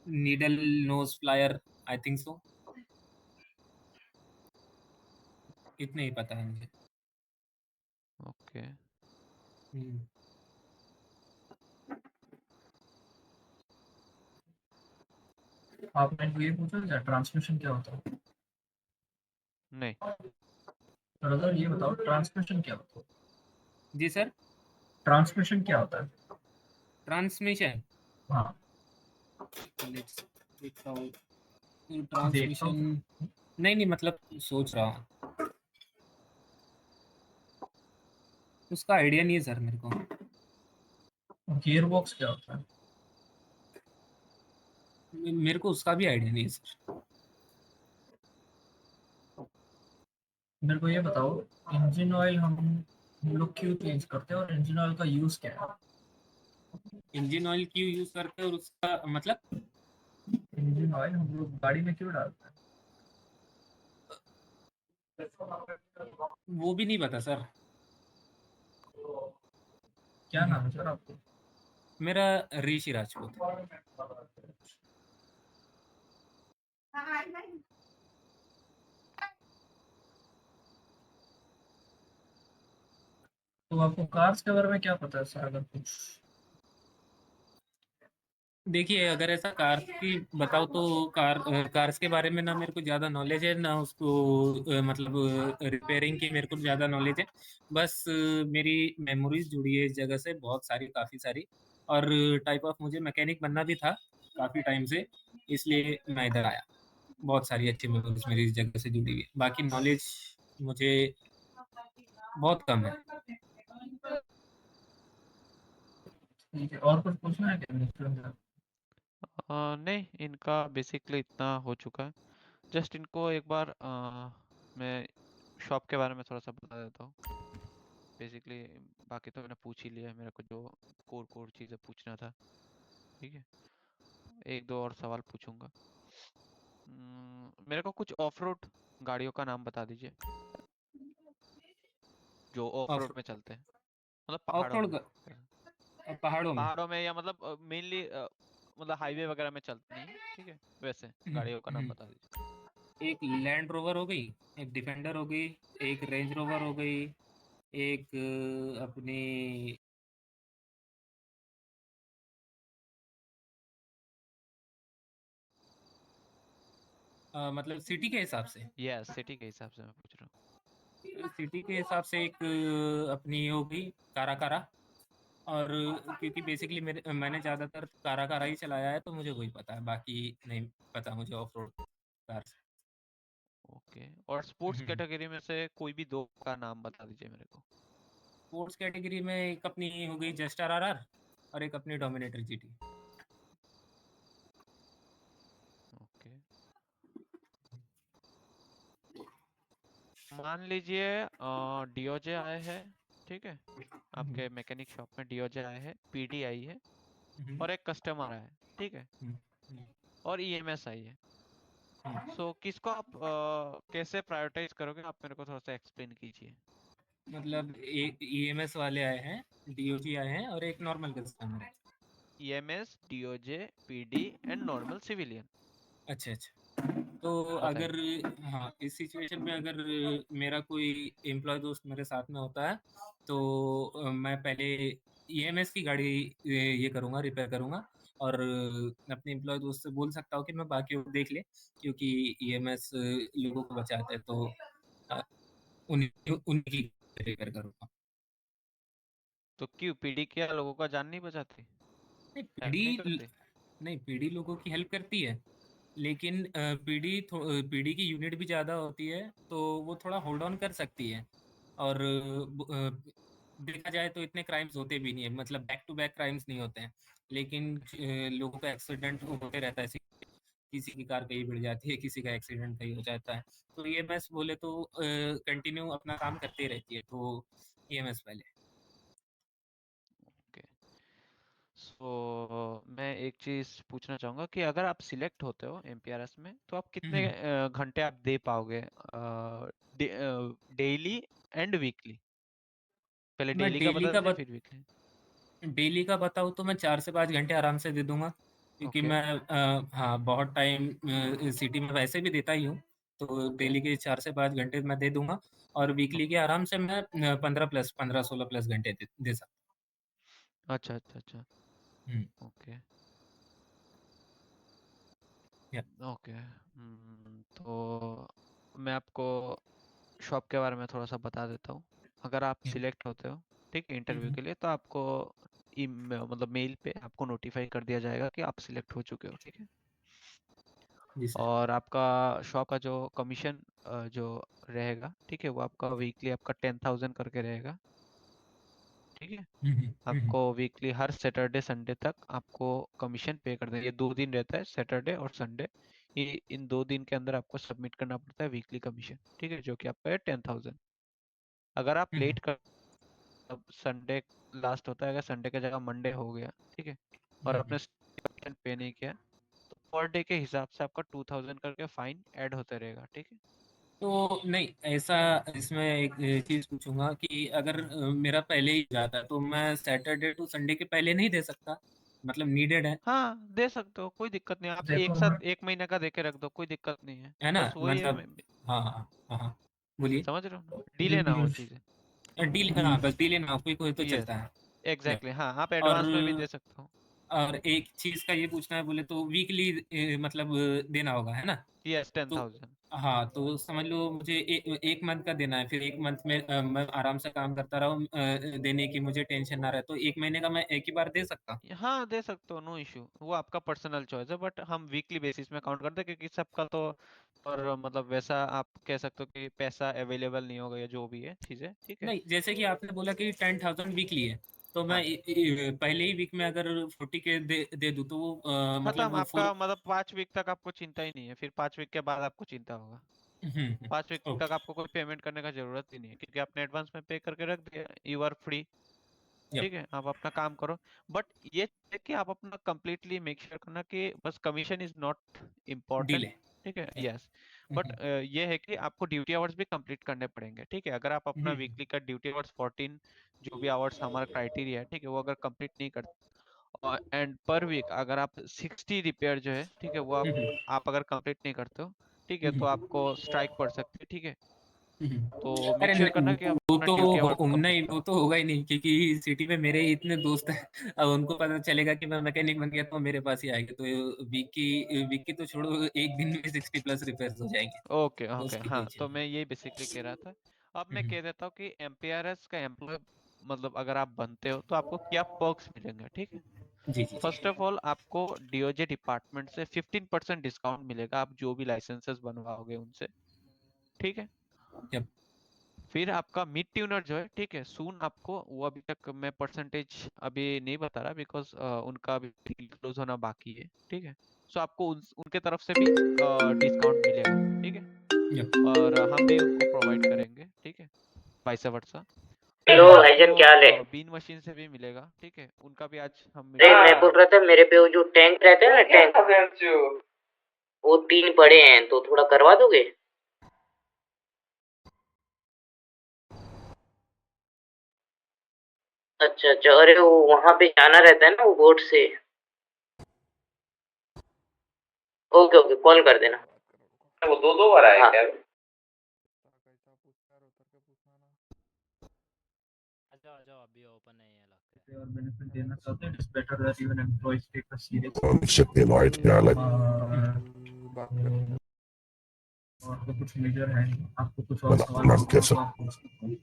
Needle nose plier, I think so. इतने ही पता है मुझे। ओके। हम्म। आपने ये पूछा क्या ट्रांसमिशन क्या होता है? नहीं। ब्रदर ये बताओ ट्रांसमिशन क्या होता है? जी सर। ट्रांसमिशन क्या होता है? ट्रांसमिशन। हाँ लेट्स देखता हूँ। देखता ट्रांसमिशन। हूँ। नहीं नहीं, मतलब सोच रहा हूँ। उसका आइडिया नहीं है सर मेरे को। गियर बॉक्स क्या होता है? मेरे को उसका भी आइडिया नहीं है सर। मेरे को ये बताओ, इंजन ऑयल हम लोग क्यों चेंज करते हैं और इंजन ऑयल का यूज क्या है? इंजन ऑयल क्यों यूज करते हैं और उसका मतलब? इंजन ऑयल हम लोग गाड़ी में क्यों डालते हैं? वो भी नहीं पता सर। क्या नाम है सर आपको? मेरा ऋषि राजपूत। तो आपको कार्स के बारे में क्या पता है सर, अगर कुछ? देखिए, अगर ऐसा कार की बताओ तो कार्स के बारे में ना मेरे को ज़्यादा नॉलेज है, ना उसको मतलब रिपेयरिंग की मेरे को ज़्यादा नॉलेज है। बस मेरी मेमोरीज जुड़ी है इस जगह से बहुत सारी, काफ़ी सारी। और टाइप ऑफ मुझे मैकेनिक बनना भी था काफ़ी टाइम से, इसलिए मैं इधर आया। बहुत सारी अच्छी मेमोरीज मेरी इस जगह से जुड़ी हुई है, बाकी नॉलेज मुझे बहुत कम है। ठीक है, और कुछ पूछना है क्या मिस्टर अंदर? नहीं, इनका बेसिकली इतना हो चुका है। जस्ट इनको एक बार मैं शॉप के बारे में थोड़ा सा बता देता हूँ। बेसिकली बाकी तो मैंने पूछ ही लिया है, मेरे को जो कोर कोर चीज़ें पूछना था। ठीक है, एक दो और सवाल पूछूंगा। मेरे को कुछ ऑफ रोड गाड़ियों का नाम बता दीजिए जो ऑफ ऑफ रोड में चलते हैं, मतलब ऑफ पहाड़ों रोड में। पहाड़ों में। पहाड़ों में या मतलब मेनली मतलब हाईवे वगैरह में चलती नहीं है, ठीक है, वैसे हम्म, गाड़ियों का नाम हम्म। बता दीजिए। एक लैंड रोवर हो गई, एक डिफेंडर हो गई, एक रेंज रोवर हो गई, एक अपनी मतलब सिटी के हिसाब से। यस, सिटी के हिसाब से मैं पूछ रहा हूँ। सिटी के हिसाब से एक अपनी हो गई कारा कारा। और क्योंकि बेसिकली मैंने ज़्यादातर कारा कारा ही चलाया है, तो मुझे वही पता है, बाकी नहीं पता मुझे ऑफ रोड कार। ओके, और स्पोर्ट्स कैटेगरी में से कोई भी दो का नाम बता दीजिए मेरे को। स्पोर्ट्स कैटेगरी में एक अपनी हो गई जस्ट RRR और एक अपनी डोमिनेटर GT। ओके, मान लीजिए डीओजे आए हैं, ठीक है, आपके मैकेनिक शॉप में डीओजे आए हैं, पीडी आई है, और एक कस्टमर आया है, ठीक है, और ईएमएस आई है। सो किसको आप कैसे प्रायोरिटाइज करोगे, आप मेरे को थोड़ा सा एक्सप्लेन कीजिए। मतलब EMS वाले आए हैं, DOG आए हैं और एक नॉर्मल कस्टमर है। EMS, DOJ, PD and normal civilian. अच्छा अच्छा। तो अगर, बताइए। हाँ, इस सिचुएशन में अगर मेरा कोई एम्प्लॉय दोस्त मेरे साथ में होता है, तो मैं पहले EMS की गाड़ी ये करूँगा, रिपेयर करूँगा। और अपने एम्प्लॉय दोस्त से बोल सकता हूँ कि मैं बाकी को देख ले, क्योंकि EMS लोगों को बचाता है, तो अ, उन्हीं उनकी रिपेयर करूँगा। तो क्यों पीडी क्या लोगों का जान नहीं बचाती, नहीं, हेल्प नहीं पीढ़ी करती? नहीं, पीढ़ी लोगों की हेल्प करती है, लेकिन पीढ़ी की यूनिट भी ज़्यादा होती है, तो वो थोड़ा होल्ड ऑन कर सकती है। और देखा जाए तो इतने क्राइम्स होते भी नहीं है, मतलब बैक टू बैक क्राइम्स नहीं होते हैं। लेकिन लोगों का एक्सीडेंट होते रहता है, किसी की कार कहीं भिड़ जाती है, किसी का एक्सीडेंट कहीं हो जाता है। तो EMS बोले तो कंटिन्यू अपना काम करते रहती है, तो EMS पहले। ओके, सो मैं एक चीज पूछना चाहूंगा कि अगर आप सिलेक्ट होते हो एमपीआरएस में तो आप कितने हम्म। घंटे आप दे पाओगे डेली एंड वीकली? पहले मैं डेली का बता दीजिए फिर वीकली। डेली का बताऊँ तो मैं 4 से 5 घंटे आराम से दे दूंगा, क्योंकि ओके मैं हाँ बहुत टाइम सिटी में वैसे भी देता ही हूँ, तो ओके डेली के 4 से 5 घंटे मैं दे दूंगा, और वीकली के आराम से मैं 15 16 घंटे दे सकता अच्छा अच्छा अच्छा हूँ। ओके या ओके तो मैं आपको शॉप के बारे में थोड़ा सा बता देता हूँ। अगर आप या सिलेक्ट होते हो ठीक है इंटरव्यू के लिए, तो आपको मतलब मेल पे आपको नोटिफाई कर दिया जाएगा कि आप सिलेक्ट हो चुके हो, ठीक है। जी सर। और आपका शॉप का जो कमीशन जो रहेगा, ठीक है, वो आपका वीकली आपका 10,000 करके रहेगा, ठीक है। आपको वीकली हर सैटरडे संडे तक आपको कमीशन पे कर देंगे। ये 2 दिन रहता है, सैटरडे और संडे। ये इन 2 दिन के अंदर आपको सबमिट करना पड़ता है वीकली कमीशन, ठीक है, जो कि आपका है 10,000। अगर आप लेट कर, अब संडे लास्ट होता है, अगर संडे की जगह मंडे हो गया, ठीक है, और आपने कमीशन पे नहीं किया, तो पर डे के हिसाब से आपका 2,000 करके फाइन ऐड होता रहेगा, ठीक है। तो नहीं ऐसा, इसमें एक चीज पूछूंगा कि अगर मेरा पहले ही जाता है तो मैं सैटरडे टू संडे के पहले नहीं दे सकता, मतलब नीडेड है हाँ दे सकते हो, कोई दिक्कत नहीं। आप देखो एक मैं साथ 1 महीने का देके रख दो, कोई दिक्कत नहीं है। है ना, बस वही है, मतलब हाँ हाँ हाँ हाँ, बोलिए। समझ रहे हो ना, डिले ना हो चीजें। डील, हाँ बस डील ना हो, कोई कोई तो यस चलता है। या एग्जैक्टली हाँ, आप और एडवांस में भी दे सकते हो। एक चीज का ये पूछना है, बोले तो वीकली मतलब देना होगा, है ना? यस तो 10,000। हाँ, तो समझ लो मुझे एक मंथ का देना है, फिर एक मंथ में मैं आराम से काम करता रहूँ, देने की मुझे टेंशन ना रहे, तो 1 महीने का मैं एक ही बार दे सकता हूँ। हाँ दे सकते हो, नो इशू, वो आपका पर्सनल चॉइस है, बट हम वीकली बेसिस में काउंट करते हैं क्योंकि सबका तो, और मतलब वैसा आप कह सकते हो कि पैसा अवेलेबल नहीं होगा या जो भी है चीजें, ठीक है। नहीं, जैसे कि आपने बोला कि 10,000 वीकली है, तो मैं हाँ पहले ही वीक में अगर 40K दे दूँ तो वो मतलब खत्म वो आपका, फोर। मतलब 5 वीक तक आपको चिंता ही नहीं है, फिर 5 वीक के बाद आपको चिंता होगा। 5 वीक तक ओके। आपको कोई पेमेंट करने का जरूरत ही नहीं है, क्योंकि आपने एडवांस में पे करके रख दिया, यू आर फ्री, यप। ठीक है, आप अपना काम करो। बट ये है कि आप अपना कंप्लीटली मेक श्योर करना कि बस commission is not deal important, है। ठीक है, यप। यस। बट ये है कि आपको ड्यूटी आवर्स भी कंप्लीट करने पड़ेंगे, ठीक है। अगर आप अपना वीकली का ड्यूटी आवर्स 14 जो भी आवर्स हमारा क्राइटेरिया है, ठीक है, वो अगर कंप्लीट नहीं करते, एंड पर वीक अगर आप 60 रिपेयर जो है, ठीक है, वो आप अगर कंप्लीट नहीं करते हो, ठीक है, तो आपको स्ट्राइक पड़ सकती है, ठीक है। तो मेक अरे श्योर करना कि आप अपना ड्यूटी आवर्स कंप्लीट नहीं, वो करो। तो होगा ही नहीं, क्योंकि सिटी में मेरे ही इतने दोस्त हैं, अब उनको पता चलेगा कि मैं मैकेनिक बन गया तो मेरे पास ही आएंगे, तो वीक की तो छोड़ो, एक दिन में 60+ रिपेयर हो जाएंगे, ओके तो ओके उसकी हाँ, कोई तो चिंता मैं यही बेसिकली कह रहा था। अब मैं नहीं। कह देता हूँ कि एमपीआरएस का एम्प्लॉय, मतलब अगर आप बनते हो तो आपको क्या पर्क्स मिलेंगे, ठीक है। जी जी जी। फर्स्ट ऑफ ऑल आपको डीओजे डिपार्टमेंट से 15% डिस्काउंट मिलेगा, आप जो भी लाइसेंसेस बनवाओगे उनसे, ठीक है। यप। फिर आपका मिड ट्यूनर जो है, ठीक है, सून आपको, वो अभी तक मैं परसेंटेज अभी नहीं बता रहा बिकॉज उनका अभी क्लोज होना बाकी है, ठीक है। सो आपको उनके तरफ से भी डिस्काउंट मिलेगा, ठीक है, यप। और हम भी उनको प्रोवाइड करेंगे, ठीक है, वाइस वर्सा। हेलो फिर भाईजान, क्या हाल है? आपको बीन मशीन से भी मिलेगा, ठीक है, उनका भी आज हम अरे मीटिंग मैं बोल करेंगे। रहा था, मेरे पे वो जो टैंक रहता है ना, टैंक, वो 3 पड़े हैं, तो थोड़ा करवा दोगे? अच्छा अच्छा, अरे वो वहां पे जाना रहता है ना वो बोट से। ओके ओके, कॉल कर देना। वो दो दो बार आया क्या? आ जाओ अभी ओपन है ये लॉक है। और बेनिफिट देना चाहते हैं, it's better that even employees take a serious Shipyard Galley. और तो कुछ मेजर है नहीं। आपको कुछ और सवाल पूछना हो तो आप पूछ सकते हैं।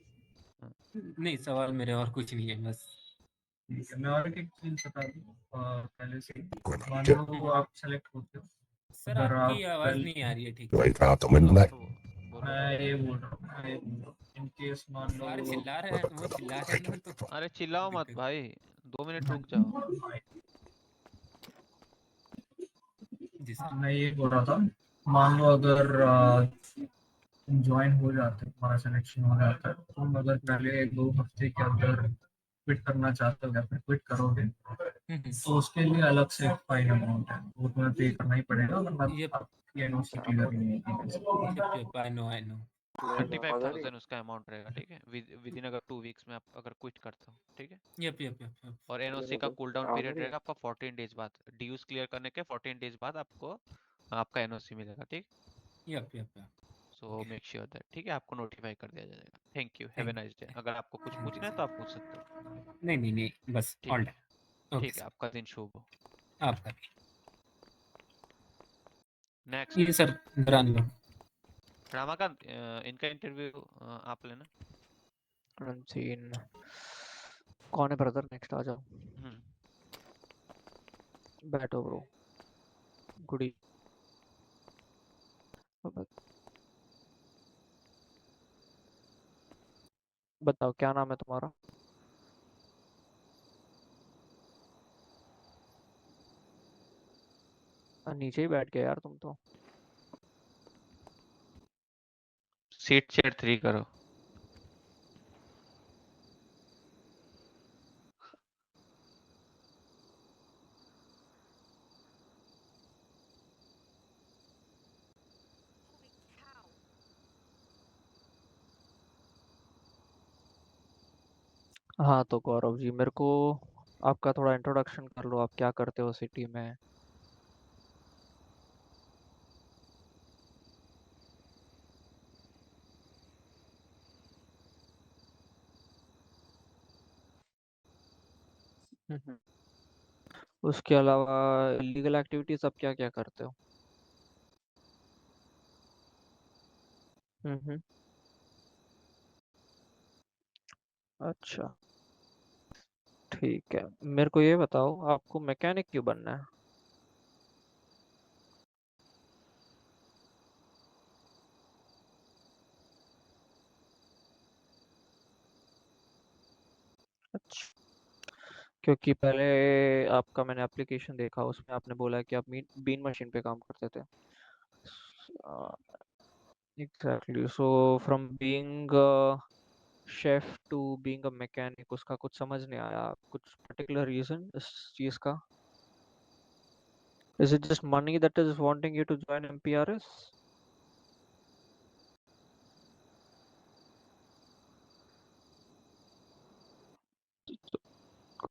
नहीं, सवाल मेरे और कुछ नहीं है, बस। ठीक है, मैं और एक चीज बता दूं पहले से ही। मान Ship लो आप सेलेक्ट होते हो, सर, अगर आपकी आप आवाज़ नहीं आ रही है ठीक से। right out the बोलो window. सर, बोलो। मैं ये बोल रहा हूँ, मैं ये बोल रहा हूँ, इन केस मान लो बाहर चिल्ला रहे हैं, वो चिल्ला रहे हैं ना, तो अरे चिल्लाओ मत दिक्कत। भाई, 2 मिनट रुक जाओ। जी सर। मैं ये बोल रहा था, मान लो अगर ज्वाइन हो जाते हैं, हमारा सिलेक्शन हो जाता है, तो तुम अगर पहले 2 हफ्ते के अंदर क्विट करना चाहते हो या फिर क्विट करोगे, तो उसके लिए अलग से फाइन अमाउंट है, वो तुम्हें पे करना ही पड़ेगा, वरना ये आपकी एनओसी क्लियर नहीं होगी। Yup yup, I know I know. 35,000 उसका अमाउंट रहेगा, ठीक है, विद इन अगर 2 वीक्स में आप अगर क्विट करते हो, ठीक है। Yup yup yup yup. और एनओसी का कूल डाउन पीरियड रहेगा आपका 14 डेज बाद, ड्यूज क्लियर करने के 14 डेज बाद आपको आपका एनओसी मिलेगा, ठीक। Yup yup yup. So make sure that, ठीक है, आपको नोटिफाई कर दिया जाएगा। Thank you, have a thank nice day. अगर आपको कुछ पूछना है तो आप पूछ सकते हो। नहीं नहीं नहीं, बस ठीक ऑल है, डन। ओके ठीक है, आपका दिन शुभ हो। सर, आपका भी। नेक्स्ट ये सर डरान लो। रमाकांत, इनका इंटरव्यू आप लेना। रणसीन कौन है ब्रदर? नेक्स्ट आ जाओ, बैठो ब्रो। गुडी बताओ क्या नाम है तुम्हारा? नीचे ही बैठ गए यार तुम तो। सीट चेयर 3 करो। हाँ तो गौरव जी, मेरे को आपका थोड़ा इंट्रोडक्शन कर लो, आप क्या करते हो सिटी में? हम्म। उसके अलावा इलीगल एक्टिविटीज आप क्या क्या करते हो? हम्म। अच्छा ठीक है, मेरे को ये बताओ आपको मैकेनिक क्यों बनना है? अच्छा, क्योंकि पहले आपका मैंने एप्लीकेशन देखा, उसमें आपने बोला कि आप बीन मशीन पे काम करते थे। Exactly, so from being chef to being a mechanic, उसका कुछ समझ नहीं आया। कुछ पर्टिकुलर रीजन इस चीज का? Is it just money that is wanting you to join MPRS?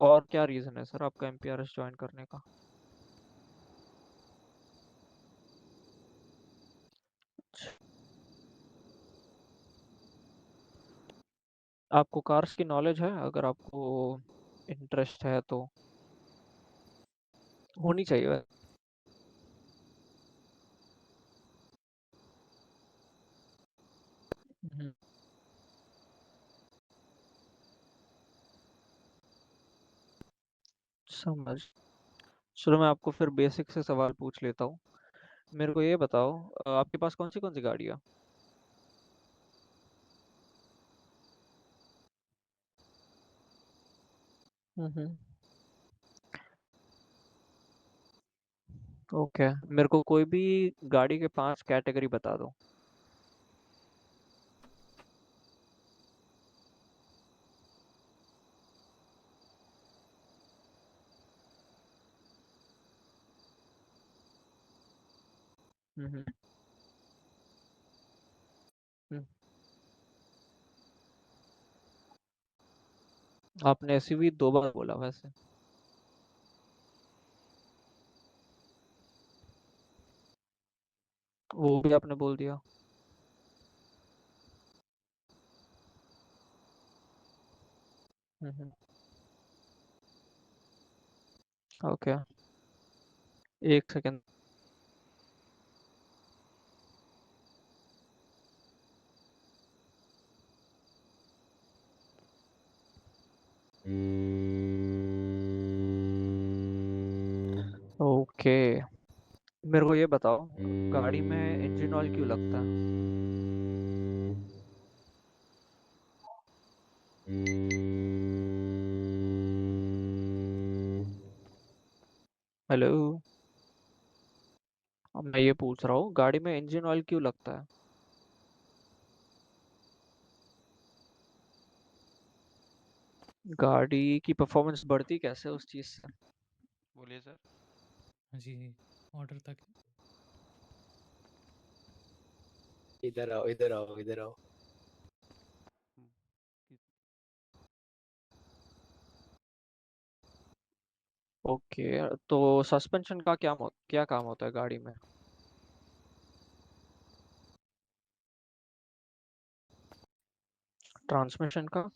और क्या रीजन है सर आपका एमपीआरएस ज्वाइन करने का? आपको कार्स की नॉलेज है? अगर आपको इंटरेस्ट है तो होनी चाहिए। हम्म, समझ। चलो मैं आपको फिर बेसिक से सवाल पूछ लेता हूँ। मेरे को ये बताओ, आपके पास कौन सी गाड़ी है? हम्म। ओके, मेरे को कोई भी गाड़ी के 5 कैटेगरी बता दो। हम्म। हम्म, आपने एसयूवी 2 बार बोला वैसे। वो भी आपने बोल दिया। हम्म। ओके, एक सेकेंड। ओके, मेरे को ये बताओ, गाड़ी में इंजन ऑयल क्यों लगता है? हेलो, अब मैं ये पूछ रहा हूँ गाड़ी में इंजन ऑयल क्यों लगता है? गाड़ी की परफॉर्मेंस बढ़ती कैसे उस चीज से? बोलिए सर। हाँ जी, ऑर्डर तक इधर आओ इधर आओ इधर आओ। ओके, तो सस्पेंशन का क्या काम होता है गाड़ी में? ट्रांसमिशन का?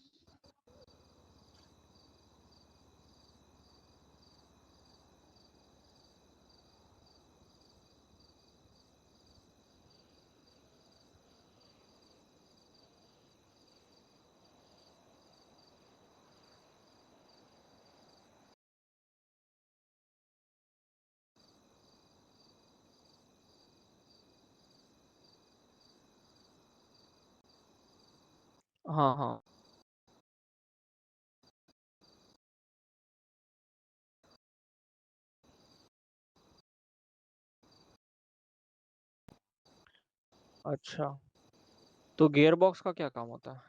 हाँ हाँ। अच्छा, तो गियर बॉक्स का क्या काम होता है?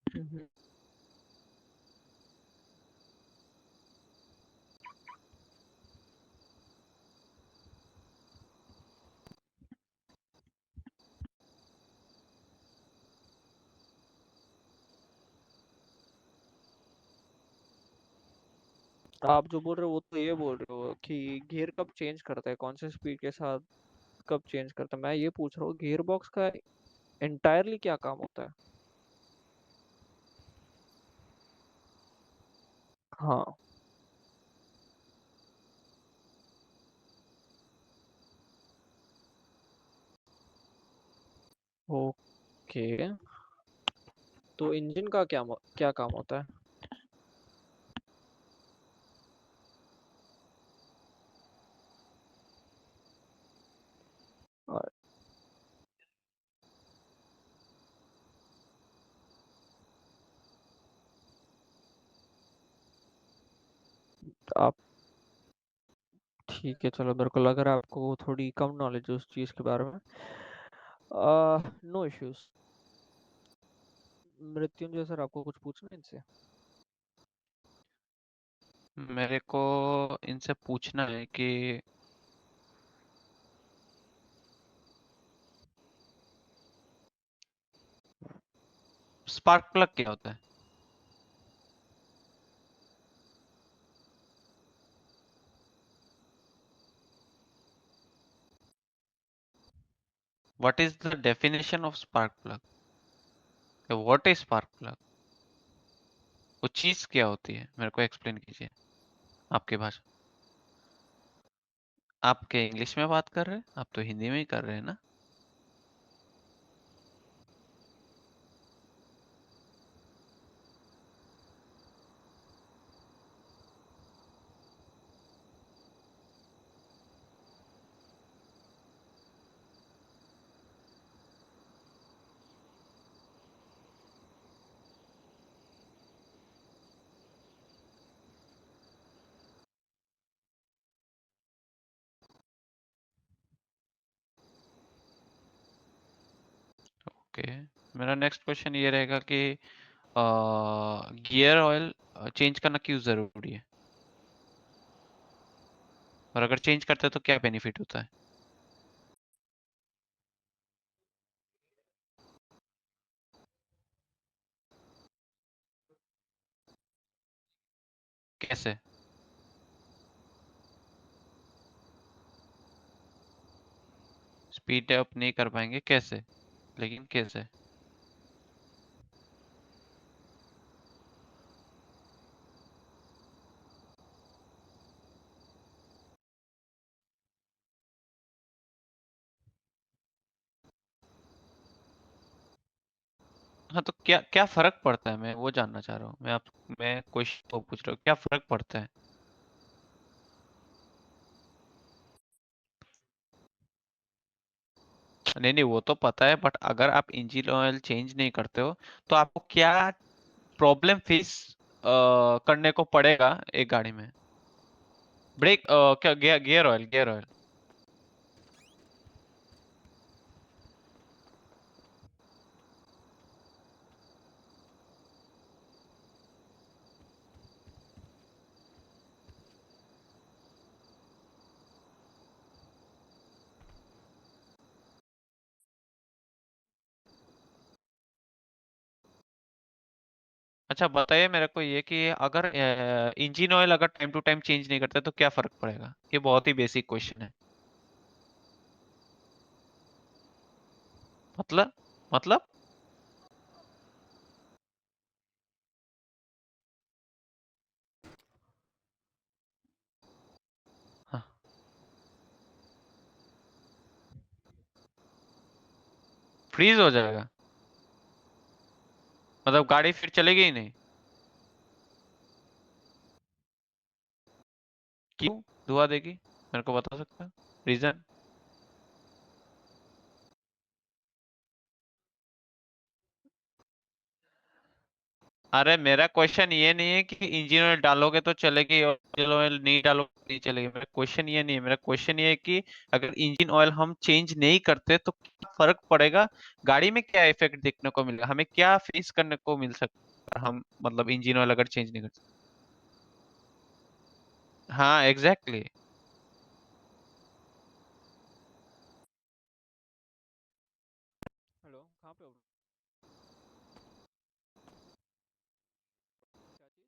हम्म। आप जो बोल रहे हो वो तो ये बोल रहे हो कि गियर कब चेंज करता है, कौन से स्पीड के साथ कब चेंज करता है। मैं ये पूछ रहा हूँ गियर बॉक्स का एंटायरली क्या काम होता है? हाँ। ओके, तो इंजन का क्या काम होता है? और आप ठीक है, चलो, मेरे को लग रहा है आपको थोड़ी कम नॉलेज है उस चीज़ के बारे में। No issues. मृत्युंजय सर, आपको कुछ पूछना है इनसे? मेरे को इनसे पूछना है कि स्पार्क प्लग क्या होता है? What is the definition of spark plug? What is spark plug? वो चीज क्या होती है, मेरे को एक्सप्लेन कीजिए आपके भाषा। आप क्या इंग्लिश में बात कर रहे हैं? आप तो हिंदी में ही कर रहे हैं ना? ओके, मेरा नेक्स्ट क्वेश्चन ये रहेगा कि गियर ऑयल चेंज करना क्यों जरूरी है, और अगर चेंज करते हैं तो क्या बेनिफिट होता है? कैसे? स्पीड अप नहीं कर पाएंगे कैसे, लेकिन कैसे? हाँ, तो क्या क्या फर्क पड़ता है, मैं वो जानना चाह रहा हूँ। मैं क्वेश्चन को पूछ रहा हूँ, क्या फर्क पड़ता है? नहीं नहीं, वो तो पता है, बट अगर आप इंजन ऑयल चेंज नहीं करते हो तो आपको क्या प्रॉब्लम फेस करने को पड़ेगा एक गाड़ी में? ब्रेक, क्या, गियर ऑयल, गियर ऑयल। अच्छा बताइए मेरे को ये कि अगर इंजन ऑयल अगर टाइम टू टाइम चेंज नहीं करते तो क्या फर्क पड़ेगा? ये बहुत ही बेसिक क्वेश्चन है। मतलब मतलब हाँ, फ्रीज हो जाएगा? मतलब गाड़ी फिर चलेगी ही नहीं? क्यों धुआं देगी? मेरे को बता सकते हो रीजन? अरे मेरा क्वेश्चन ये नहीं है कि इंजन ऑयल डालोगे तो चलेगी और इंजन ऑयल नहीं डालोगे तो नहीं चलेगी। मेरा क्वेश्चन ये नहीं है। मेरा क्वेश्चन ये है कि अगर इंजन ऑयल हम चेंज नहीं करते तो क्या फर्क पड़ेगा? गाड़ी में क्या इफेक्ट देखने को मिलेगा? हमें क्या फेस करने को मिल सकता है हम मतलब इंजन ऑयल अगर चेंज नहीं करते? हाँ एग्जैक्टली exactly. हेलो, कहाँ पे हो? क्या चीज़?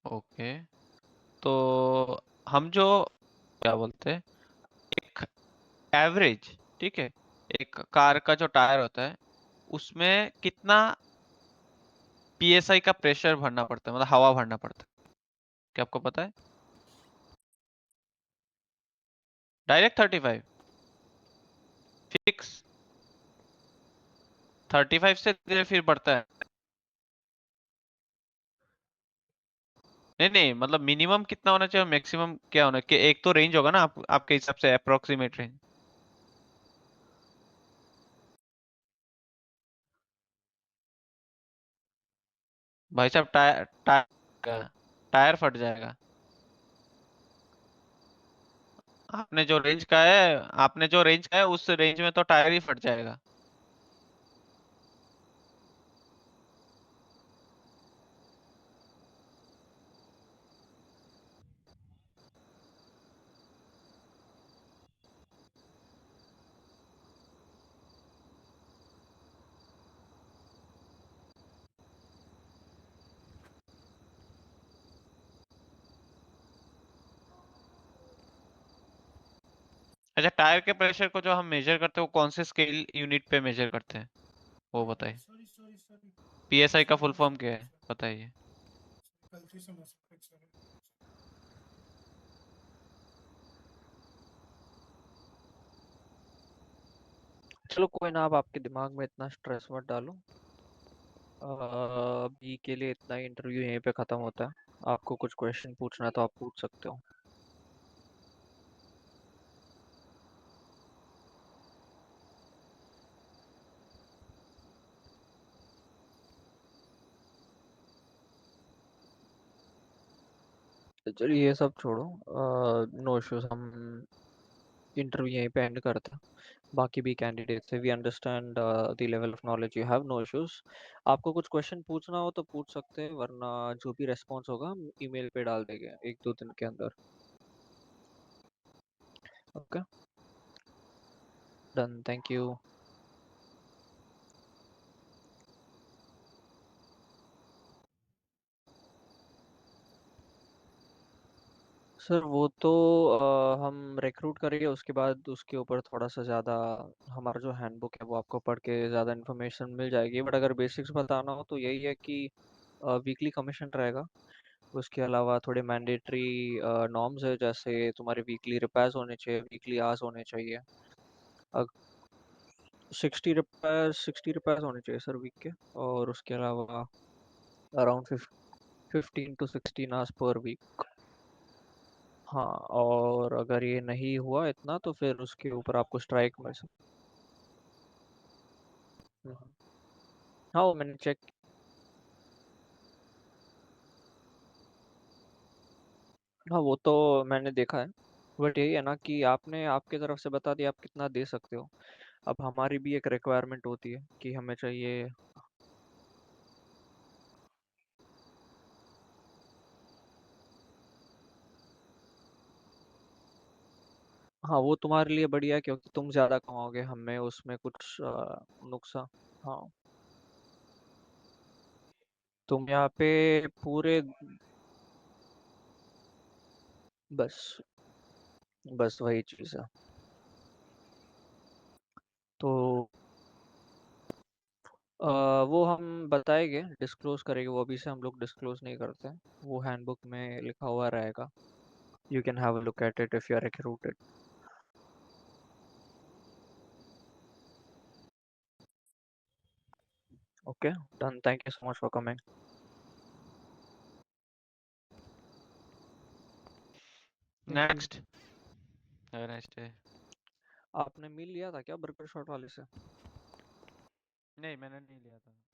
ओके तो हम जो क्या बोलते हैं एक एवरेज, ठीक है, एक कार का जो टायर होता है उसमें कितना पीएसआई का प्रेशर भरना पड़ता है, मतलब हवा भरना पड़ता है? क्या आपको पता है? Direct 35 fix? 35 से धीरे फिर बढ़ता है? नहीं नहीं, मतलब मिनिमम कितना होना चाहिए, मैक्सिमम क्या होना कि एक तो रेंज होगा ना आपके हिसाब से अप्रोक्सीमेट रेंज? भाई साहब टायर टायर टायर फट जाएगा। आपने जो रेंज का है उस रेंज में तो टायर ही फट जाएगा। अच्छा टायर के प्रेशर को जो हम मेजर करते हैं वो कौन से स्केल यूनिट पे मेजर करते हैं वो बताइए? पीएसआई का फुल फॉर्म क्या है बताइए? चलो कोई ना, आप आपके दिमाग में इतना स्ट्रेस मत डालो। अभी के लिए इतना ही, इंटरव्यू यहीं पे ख़त्म होता है। आपको कुछ क्वेश्चन पूछना है तो आप पूछ सकते हो। तो चलिए ये सब छोड़ो, नो इश्यूज, हम इंटरव्यू यहीं पे एंड करते हैं। बाकी भी कैंडिडेट से we understand the level of knowledge you have, no issues. आपको कुछ क्वेश्चन पूछना हो तो पूछ सकते हैं, वरना जो भी रेस्पॉन्स होगा हम ईमेल पे डाल देंगे 1-2 दिन के अंदर। Okay, done, thank you. Sir वो तो हम रिक्रूट करेंगे, उसके बाद उसके ऊपर थोड़ा सा ज़्यादा हमारा जो हैंडबुक है वो आपको पढ़ के ज़्यादा इन्फॉर्मेशन मिल जाएगी। बट अगर बेसिक्स बताना हो तो यही है कि वीकली कमीशन रहेगा। उसके अलावा थोड़े मैंडेटरी नॉर्म्स है, जैसे तुम्हारे वीकली रिपेयर्स होने चाहिए, वीकली आवर्स होने चाहिए। 60 रिपेयर्स होने चाहिए सर वीक के। और उसके अलावा around 15 to 16 hours per week. हाँ, और अगर ये नहीं हुआ इतना तो फिर उसके ऊपर आपको स्ट्राइक मिल सकती है। हाँ वो मैंने चेक। हाँ वो तो मैंने देखा है। बट यही है ना कि आपने आपके तरफ से बता दिया आप कितना दे सकते हो। अब हमारी भी एक रिक्वायरमेंट होती है कि हमें चाहिए। हाँ वो तुम्हारे लिए बढ़िया है क्योंकि तुम ज्यादा कमाओगे, हमें उसमें कुछ नुकसान। हाँ तुम यहाँ पे पूरे, बस बस वही चीज़ है। तो वो हम बताएंगे, डिस्क्लोज करेंगे, वो अभी से हम लोग डिस्क्लोज नहीं करते हैं। वो हैंडबुक में लिखा हुआ रहेगा। You can have a look at it if you are recruited. Okay done, thank you so much for coming. Next, have a nice day. आपने मील लिया था क्या बर्गर शॉट वाले से? नहीं, मैंने नहीं लिया था।